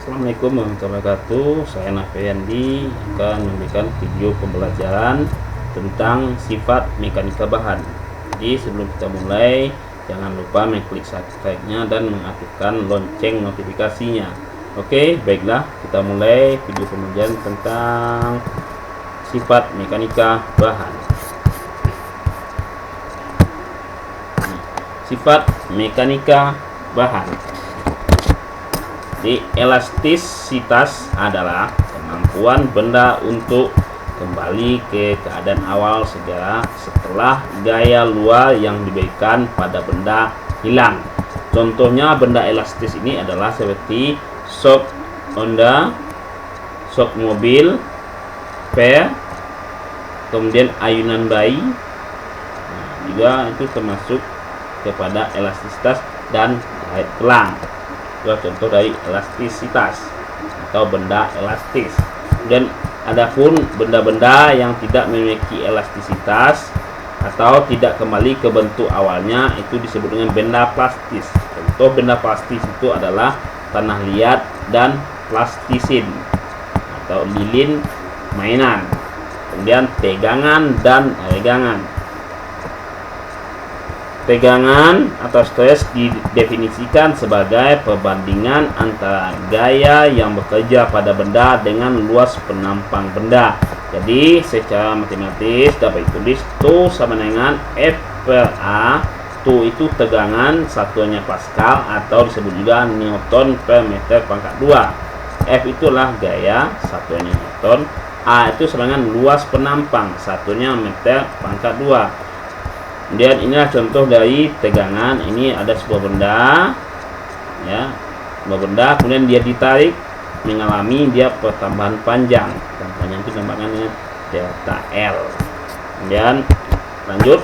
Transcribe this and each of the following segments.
Assalamualaikum warahmatullahi wabarakatuh. Saya Nafriandi akan memberikan video pembelajaran tentang sifat mekanika bahan. Jadi sebelum kita mulai, jangan lupa mengklik subscribe-nya dan mengaktifkan lonceng notifikasinya. Oke, baiklah, kita mulai video pembelajaran tentang sifat mekanika bahan. Sifat mekanika bahan. Di elastisitas adalah kemampuan benda untuk kembali ke keadaan awal segera setelah gaya luar yang diberikan pada benda hilang. Contohnya benda elastis ini adalah seperti shock Honda, shock mobil, spare, kemudian ayunan bayi. Juga itu termasuk kepada elastisitas dan jahit pelang. Itu contoh dari elastisitas atau benda elastis. Dan adapun benda-benda yang tidak memiliki elastisitas atau tidak kembali ke bentuk awalnya itu disebut dengan benda plastis. Contoh benda plastis itu adalah tanah liat dan plastisin atau lilin mainan. Kemudian tegangan dan regangan. Tegangan atau stres didefinisikan sebagai perbandingan antara gaya yang bekerja pada benda dengan luas penampang benda. Jadi secara matematis dapat ditulis Tu sama dengan F per A. Tu itu tegangan, satuannya Pascal atau disebut juga Newton per meter pangkat 2. F itulah gaya, satuannya Newton. A itu sama dengan luas penampang, satunya meter pangkat 2. Kemudian inilah contoh dari tegangan. Ini ada sebuah benda, ya, sebuah benda. Kemudian dia ditarik, mengalami dia pertambahan panjang. Dan panjang itu dinamakan dengan delta L. Kemudian lanjut,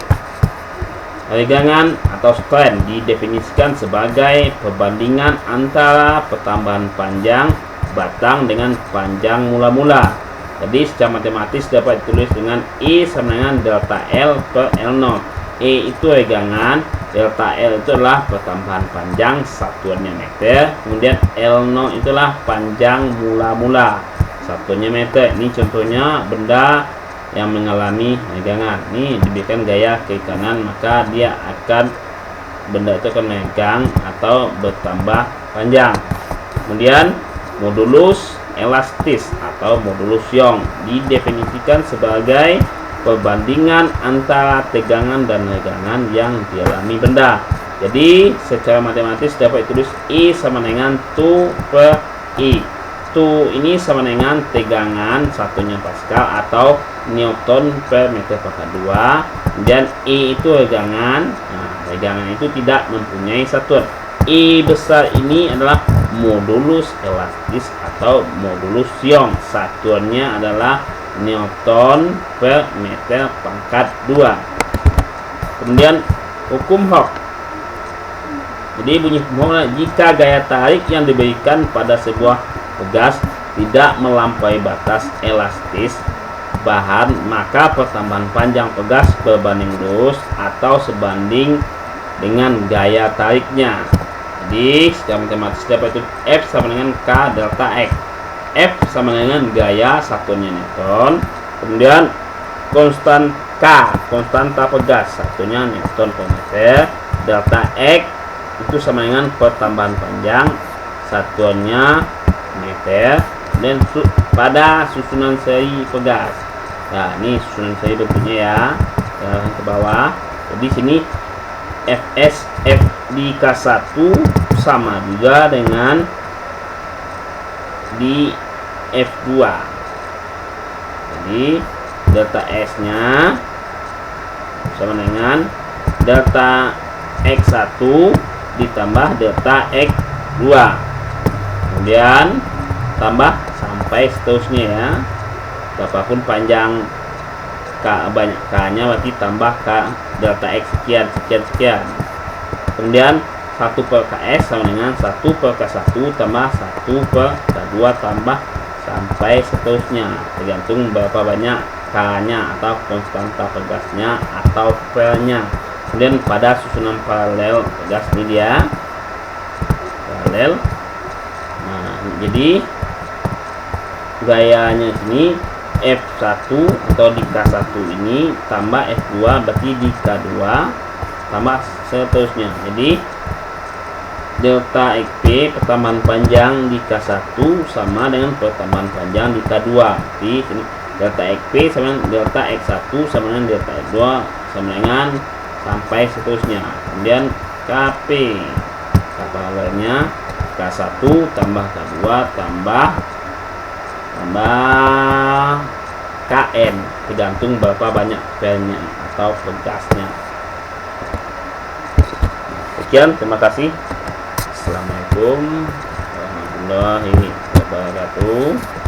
regangan atau strain didefinisikan sebagai perbandingan antara pertambahan panjang batang dengan panjang mula-mula. Jadi secara matematis dapat ditulis dengan I sama dengan delta L per L0. E itu regangan, delta L itu adalah pertambahan panjang, satuannya meter. Kemudian L0 itulah panjang mula-mula, satuannya meter. Ini contohnya benda yang mengalami regangan. Ini diberikan gaya ke kanan, maka dia akan, benda itu akan meregang atau bertambah panjang. Kemudian modulus elastis atau modulus Young didefinisikan sebagai perbandingan antara tegangan dan regangan yang dialami benda. Jadi secara matematis dapat ditulis I sama dengan Tu per I. Tu ini sama dengan tegangan, satunya Pascal atau Newton per meter pangkat 2. Dan I itu regangan. Nah, regangan itu tidak mempunyai satuan. I besar ini adalah modulus elastis atau modulus Young. Satuannya adalah Newton per meter pangkat 2. Kemudian hukum Hooke. Jadi bunyi hukum Hooke, jika gaya tarik yang diberikan pada sebuah pegas tidak melampaui batas elastis bahan, maka pertambahan panjang pegas berbanding lurus atau sebanding dengan gaya tariknya. Jadi secara matematis dapat itu F sama dengan K delta X. F sama dengan gaya, satunya Newton. Kemudian konstan K, konstanta pegas, satunya Newton per meter. Delta X itu sama dengan pertambahan panjang, satuannya meter. Dan pada susunan seri pegas, nah ini susunan seri bentuknya ya, ke bawah. Jadi sini Fs F di K1 sama juga dengan di F2. Jadi delta S nya sama dengan delta X1 ditambah delta X2. Kemudian tambah sampai seterusnya ya. Berapapun panjang K, banyak K nya berarti tambah K delta X sekian sekian sekian. Kemudian 1 per KS sama dengan 1 per K1 tambah 1 per K2 tambah sampai seterusnya, tergantung berapa banyak K-nya atau konstanta pegasnya atau P-nya. Kemudian pada susunan paralel pegas ini dia paralel. Nah, Jadi gayanya sini F1 atau di K1 ini tambah F2 berarti di K2 tambah seterusnya. Jadi delta XP pertambahan panjang di K1 sama dengan pertambahan panjang di K2. Jadi sini delta XP sama dengan delta X1 sama dengan delta X2 sama dengan sampai seterusnya. Kemudian KP kapalannya K1 tambah K2 tambah KN, tergantung berapa banyak filenya atau pegasnya. Sekian, terima kasih. Assalamualaikum warahmatullahi wabarakatuh.